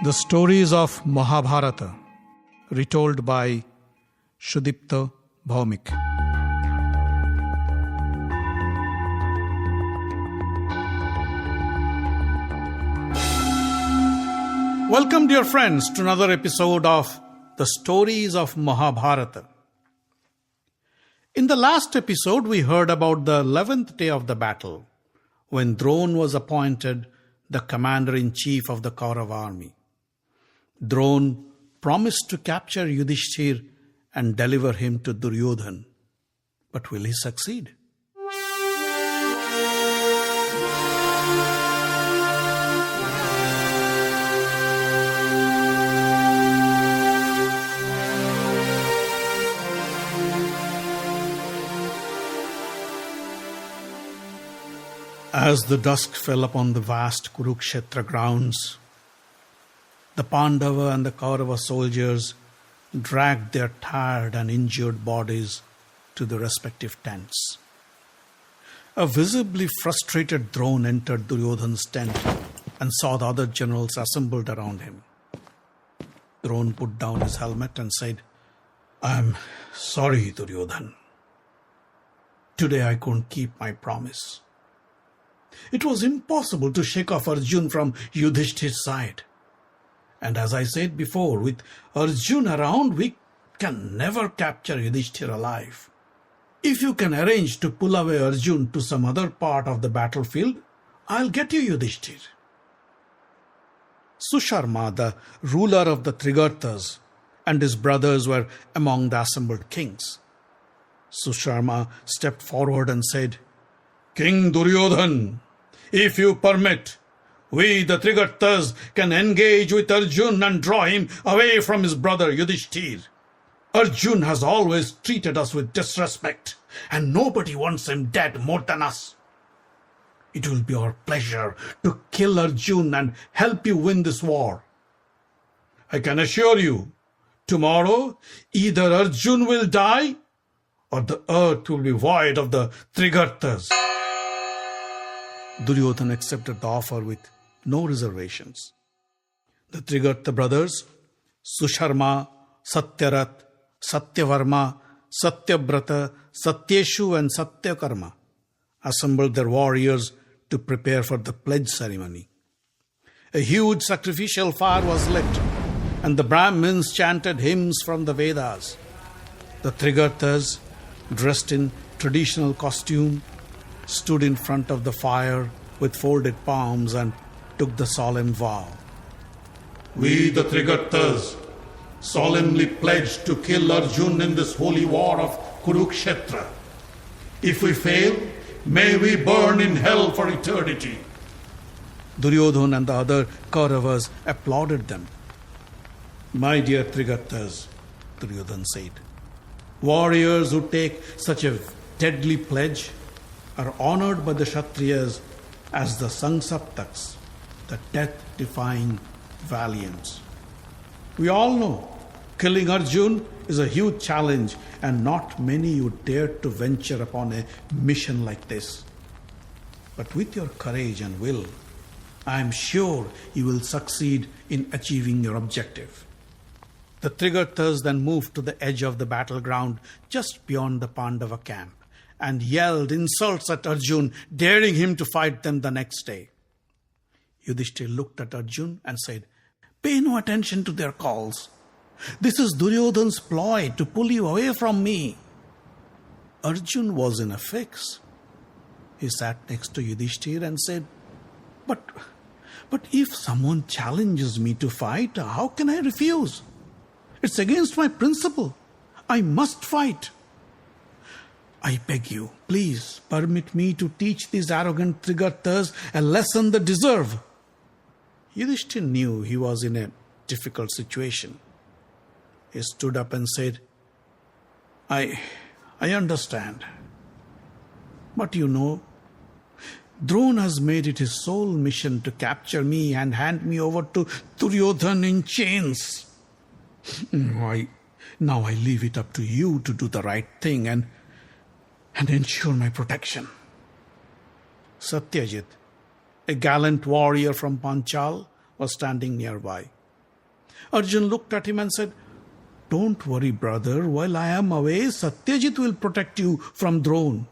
The stories of Mahabharata, retold by Sudipta Bhaumik. Welcome, dear friends, to another episode of The Stories of Mahabharata. In the last episode, we heard about the 11th day of the battle, when Drona was appointed the commander-in-chief of the Kaurava army. Drona promised to capture Yudhishthir and deliver him to Duryodhan. But will he succeed? As the dusk fell upon the vast Kurukshetra grounds, the Pandava and the Kaurava soldiers dragged their tired and injured bodies to the respective tents. A visibly frustrated Drona entered Duryodhan's tent and saw the other generals assembled around him. Drona put down his helmet and said, "I am sorry, Duryodhan. Today I couldn't keep my promise. It was impossible to shake off Arjun from Yudhishthir's side. And as I said before, with Arjun around, we can never capture Yudhishthir alive. If you can arrange to pull away Arjun to some other part of the battlefield, I'll get you Yudhishthir." Susharma, the ruler of the Trigartas, and his brothers were among the assembled kings. Susharma stepped forward and said, "King Duryodhan, if you permit, we the Trigartas can engage with Arjun and draw him away from his brother Yudhishthir. Arjun has always treated us with disrespect, and nobody wants him dead more than us. It will be our pleasure to kill Arjun and help you win this war. I can assure you, tomorrow either Arjun will die or the earth will be void of the Trigartas." Duryodhan accepted the offer with no reservations. The Trigarta brothers, Susharma, Satyarath, Satyavarma, Satyabrata, Satyeshu and Satyakarma, assembled their warriors to prepare for the pledge ceremony. A huge sacrificial fire was lit, and the Brahmins chanted hymns from the Vedas. The Trigartas, dressed in traditional costume, stood in front of the fire with folded palms and took the solemn vow. "We, the Trigartas, solemnly pledge to kill Arjun in this holy war of Kurukshetra. If we fail, may we burn in hell for eternity." Duryodhan and the other Kauravas applauded them. "My dear Trigartas," Duryodhan said, "warriors who take such a deadly pledge are honored by the Kshatriyas as the Sangsaptaks, the death-defying valiants. We all know killing Arjun is a huge challenge, and not many would dare to venture upon a mission like this. But with your courage and will, I am sure you will succeed in achieving your objective." The Trigartas then moved to the edge of the battleground just beyond the Pandava camp and yelled insults at Arjun, daring him to fight them the next day. Yudhishthir looked at Arjun and said, "Pay no attention to their calls. This is Duryodhan's ploy to pull you away from me." Arjun was in a fix. He sat next to Yudhishthir and said, But if someone challenges me to fight, how can I refuse? It's against my principle. I must fight. I beg you, please permit me to teach these arrogant Trigartas a lesson they deserve." Yudhishthir knew he was in a difficult situation. He stood up and said, I understand. But you know, Drona has made it his sole mission to capture me and hand me over to Duryodhan in chains. Now I leave it up to you to do the right thing and ensure my protection. Satyajit, a gallant warrior from Panchal, was standing nearby. Arjun looked at him and said, "Don't worry, brother. While I am away, Satyajit will protect you from Drona.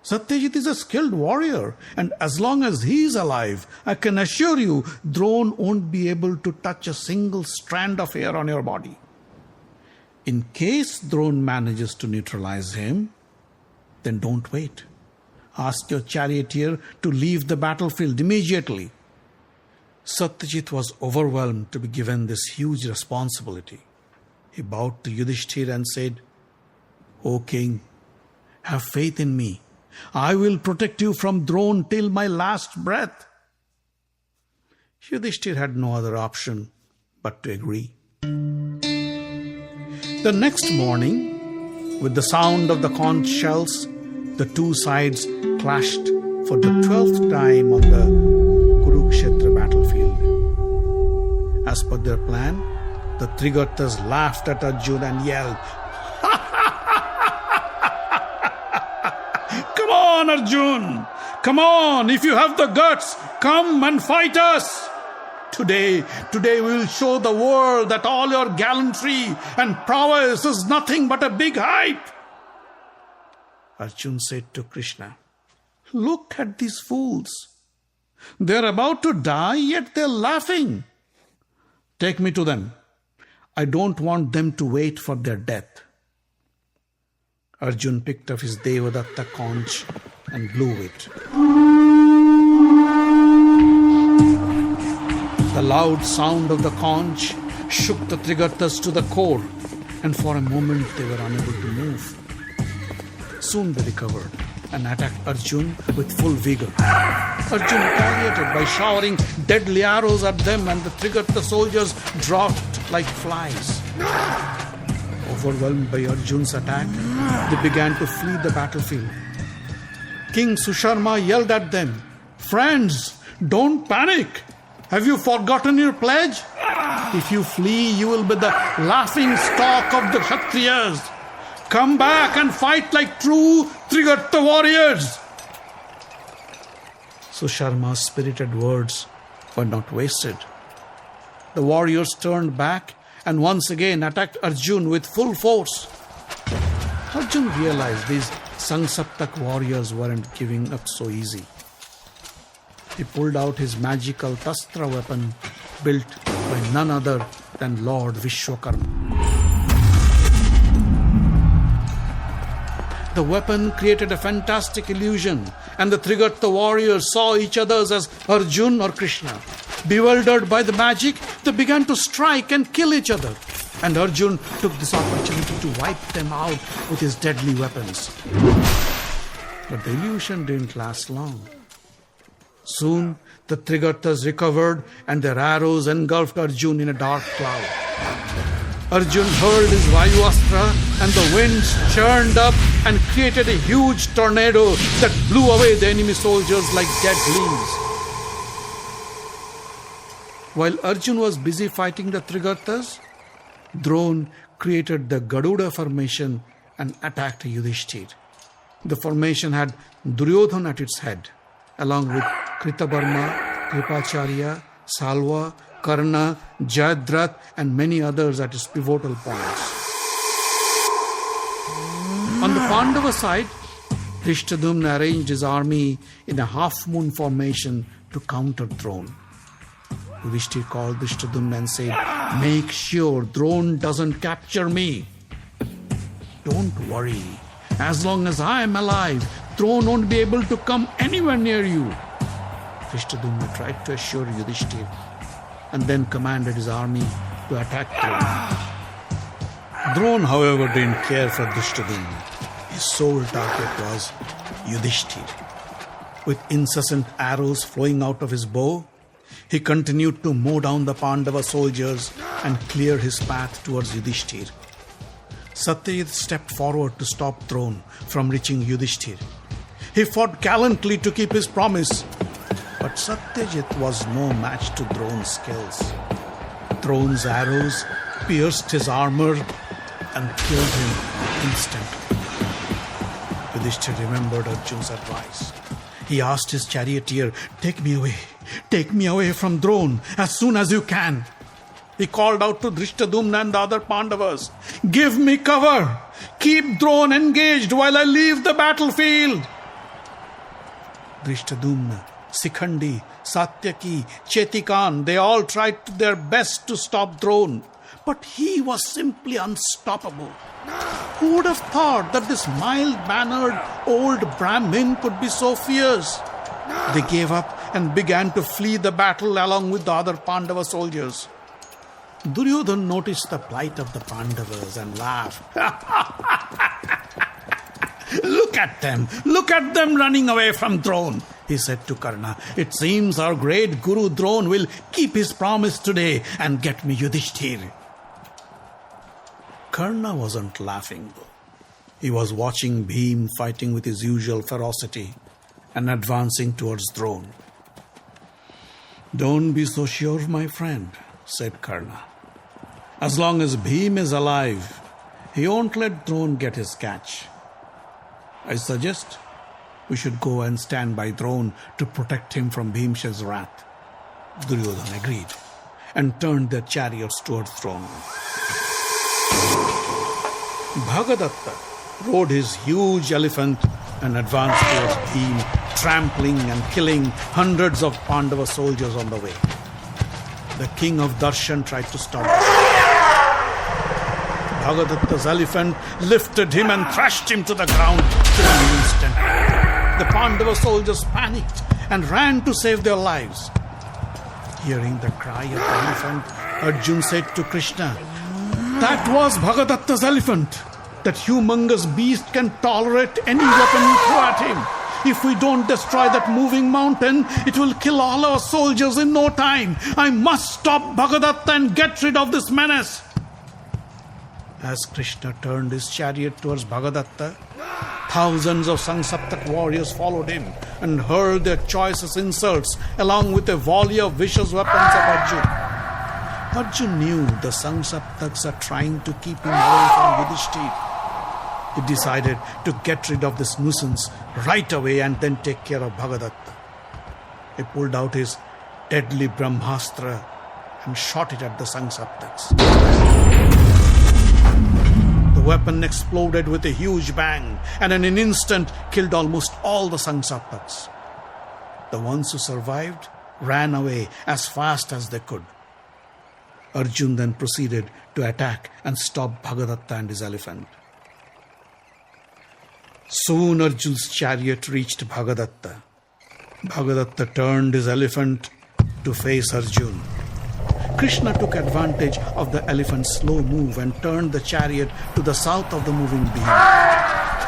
Satyajit is a skilled warrior, and as long as he is alive, I can assure you, Drona won't be able to touch a single strand of hair on your body. In case Drona manages to neutralize him, then don't wait. Ask your charioteer to leave the battlefield immediately." Satyajit was overwhelmed to be given this huge responsibility. He bowed to Yudhishthir and said, "O king, have faith in me. I will protect you from Drona till my last breath." Yudhishthir had no other option but to agree. The next morning, with the sound of the conch shells, the two sides clashed for the 12th time on the Kurukshetra battlefield. As per their plan, the Trigartas laughed at Arjun and yelled, "Come on, Arjun! Come on! If you have the guts, come and fight us! Today we will show the world that all your gallantry and prowess is nothing but a big hype." Arjun said to Krishna, "Look at these fools. They're about to die, yet they're laughing. Take me to them. I don't want them to wait for their death." Arjun picked up his Devadatta conch and blew it. The loud sound of the conch shook the Trigartas to the core, and for a moment they were unable to move. Soon they recovered and attacked Arjun with full vigor. Arjun retaliated by showering deadly arrows at them, and the Trigarta soldiers dropped like flies. Overwhelmed by Arjun's attack, they began to flee the battlefield. King Susharma yelled at them, "Friends, don't panic! Have you forgotten your pledge? If you flee, you will be the laughing stock of the Kshatriyas. Come back and fight like true Trigarta warriors." Susharma's spirited words were not wasted. The warriors turned back and once again attacked Arjun with full force. Arjun realized these Sangsaptak warriors weren't giving up so easy. He pulled out his magical Tastra weapon built by none other than Lord Vishwakarma. The weapon created a fantastic illusion, and the Trigarta warriors saw each other as Arjun or Krishna. Bewildered by the magic, they began to strike and kill each other, and Arjun took this opportunity to wipe them out with his deadly weapons. But the illusion didn't last long. Soon, the Trigartas recovered, and their arrows engulfed Arjun in a dark cloud. Arjun hurled his Vayuastra, and the winds churned up and created a huge tornado that blew away the enemy soldiers like dead leaves. While Arjun was busy fighting the Trigartas, Drona created the Garuda formation and attacked Yudhishthir. The formation had Duryodhana at its head, along with Kritavarma, Kripacharya, Salva, Karna, Jayadratha, and many others at its pivotal points. On the Pandava side, Drishtadumna arranged his army in a half-moon formation to counter Drona. Yudhishthir called Drishtadumna and said, "Make sure Drona doesn't capture me. Don't worry. As long as I am alive, Drona won't be able to come anywhere near you." Drishtadumna tried to assure Yudhishthir and then commanded his army to attack Drona. Drona, however, didn't care for Drishtadumna. His sole target was Yudhishthir. With incessant arrows flowing out of his bow, he continued to mow down the Pandava soldiers and clear his path towards Yudhishthir. Satyajit stepped forward to stop Drona from reaching Yudhishthir. He fought gallantly to keep his promise, but Satyajit was no match to Drona's skills. Drona's arrows pierced his armor and killed him instantly. Yudhishthir remembered Arjun's advice. He asked his charioteer, Take me away from Drona as soon as you can." He called out to Drishtadumna and the other Pandavas, "Give me cover! Keep Drona engaged while I leave the battlefield!" Drishtadumna, Sikhandi, Satyaki, Chetikan, they all tried their best to stop Drona, but he was simply unstoppable. Who would have thought that this mild-mannered old Brahmin could be so fierce? They gave up and began to flee the battle along with the other Pandava soldiers. Duryodhana noticed the plight of the Pandavas and laughed. Look at them running away from Drona, he said to Karna. It seems our great Guru Drona will keep his promise today and get me Yudhishthir. Karna wasn't laughing though. He was watching Bhim fighting with his usual ferocity and advancing towards Drona. Don't be so sure, my friend, said Karna. As long as Bhim is alive, he won't let Drona get his catch. I suggest we should go and stand by Drona to protect him from Bhimsha's wrath. Duryodhana agreed and turned their chariots towards Drona. Bhagadatta rode his huge elephant and advanced towards Bhim, trampling and killing hundreds of Pandava soldiers on the way. The king of Darshan tried to stop him. Bhagadatta's elephant lifted him and thrashed him to the ground in an instant. The Pandava soldiers panicked and ran to save their lives. Hearing the cry of the elephant, Arjun said to Krishna, "That was Bhagadatta's elephant. That humongous beast can tolerate any weapon you throw at him. If we don't destroy that moving mountain, it will kill all our soldiers in no time. I must stop Bhagadatta and get rid of this menace." As Krishna turned his chariot towards Bhagadatta, thousands of Sangsaptak warriors followed him and hurled their choicest insults along with a volley of vicious weapons of Arjun. Arjun knew the Sangsaptaks are trying to keep him away from Yudhishthir. He decided to get rid of this nuisance right away and then take care of Bhagadatta. He pulled out his deadly Brahmastra and shot it at the Sangsaptaks. The weapon exploded with a huge bang and in an instant killed almost all the Sangsaptaks. The ones who survived ran away as fast as they could. Arjun then proceeded to attack and stop Bhagadatta and his elephant. Soon Arjun's chariot reached Bhagadatta. Bhagadatta turned his elephant to face Arjun. Krishna took advantage of the elephant's slow move and turned the chariot to the south of the moving beam.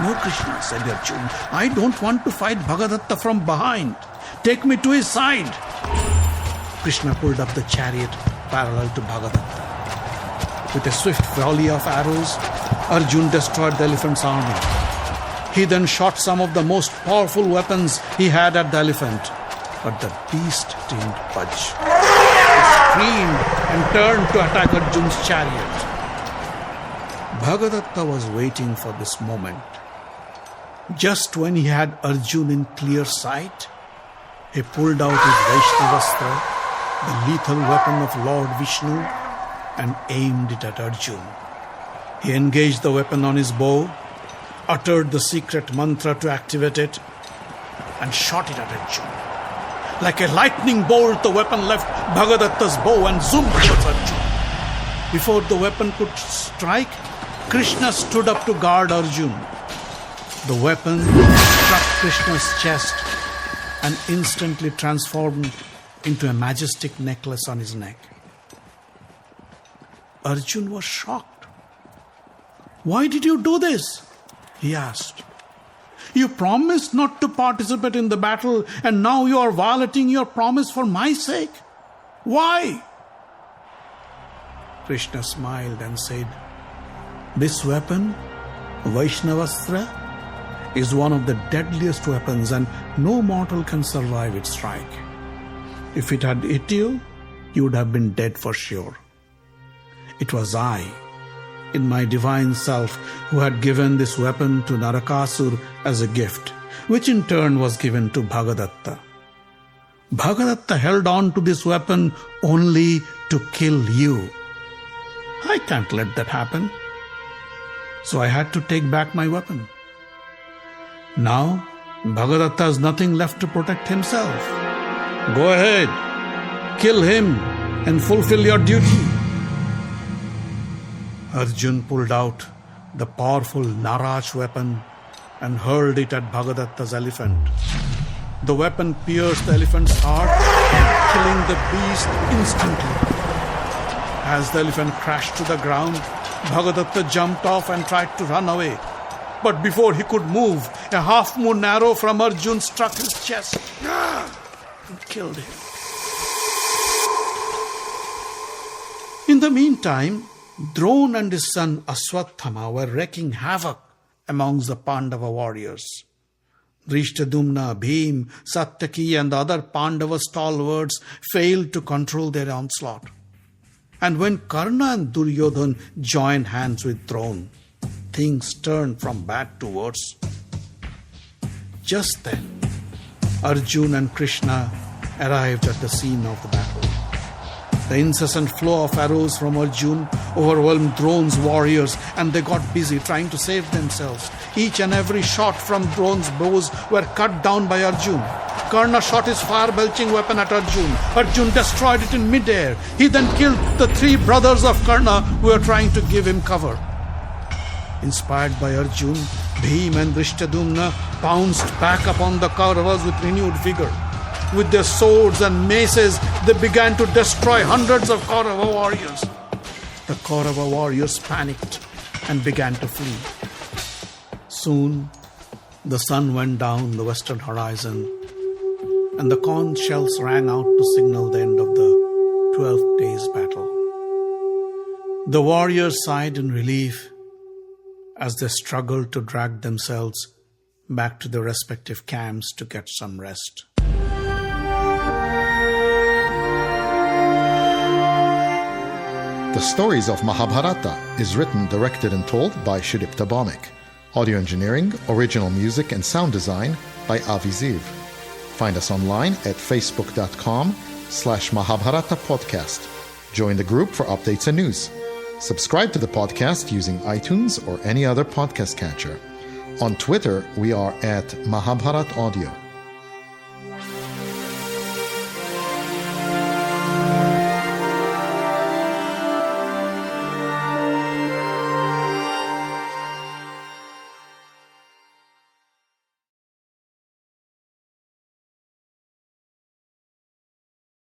"No, Krishna," said Arjun, "I don't want to fight Bhagadatta from behind. Take me to his side." Krishna pulled up the chariot parallel to Bhagadatta. With a swift volley of arrows, Arjun destroyed the elephant's army. He then shot some of the most powerful weapons he had at the elephant, but the beast didn't budge. It screamed and turned to attack Arjun's chariot. Bhagadatta was waiting for this moment. Just when he had Arjun in clear sight, he pulled out his Vaishnavastra, the lethal weapon of Lord Vishnu, and aimed it at Arjun. He engaged the weapon on his bow, uttered the secret mantra to activate it, and shot it at Arjun. Like a lightning bolt, the weapon left Bhagadatta's bow and zoomed towards Arjun. Before the weapon could strike, Krishna stood up to guard Arjun. The weapon struck Krishna's chest and instantly transformed into a majestic necklace on his neck. Arjun was shocked. "Why did you do this?" he asked. "You promised not to participate in the battle and now you are violating your promise for my sake. Why?" Krishna smiled and said, "This weapon, Vaishnavastra, is one of the deadliest weapons and no mortal can survive its strike. If it had hit you, you would have been dead for sure. It was I, in my divine self, who had given this weapon to Narakasur as a gift, which in turn was given to Bhagadatta. Bhagadatta held on to this weapon only to kill you. I can't let that happen. So I had to take back my weapon. Now, Bhagadatta has nothing left to protect himself. Go ahead, kill him and fulfill your duty. Arjun pulled out the powerful Naraj weapon and hurled it at Bhagadatta's elephant. The weapon pierced the elephant's heart, killing the beast instantly. As the elephant crashed to the ground, Bhagadatta jumped off and tried to run away. But before he could move, a half-moon arrow from Arjun struck his chest and killed him. In the meantime, Drona and his son Aswathama were wreaking havoc amongst the Pandava warriors. Drishtadumna, Bhim, Satyaki and the other Pandava stalwarts failed to control their onslaught. And when Karna and Duryodhan joined hands with Drona, things turned from bad to worse. Just then, Arjun and Krishna arrived at the scene of the battle. The incessant flow of arrows from Arjun overwhelmed Drona's warriors, and they got busy trying to save themselves. Each and every shot from Drona's bows were cut down by Arjun. Karna shot his fire-belching weapon at Arjun. Arjun destroyed it in mid-air. He then killed the 3 brothers of Karna who were trying to give him cover. Inspired by Arjun, Bhim and Drishtadumna pounced back upon the Kauravas with renewed vigor. With their swords and maces, they began to destroy hundreds of Kaurava warriors. The Kaurava warriors panicked and began to flee. Soon, the sun went down the western horizon, and the conch shells rang out to signal the end of the 12th day's battle. The warriors sighed in relief as they struggled to drag themselves back to their respective camps to get some rest. The Stories of Mahabharata is written, directed and told by Shripta Bhawmik. Audio engineering, original music and sound design by Avi Ziv. Find us online at facebook.com/Mahabharata podcast. Join the group for updates and news. Subscribe to the podcast using iTunes or any other podcast catcher. On Twitter, we are at Mahabharat Audio.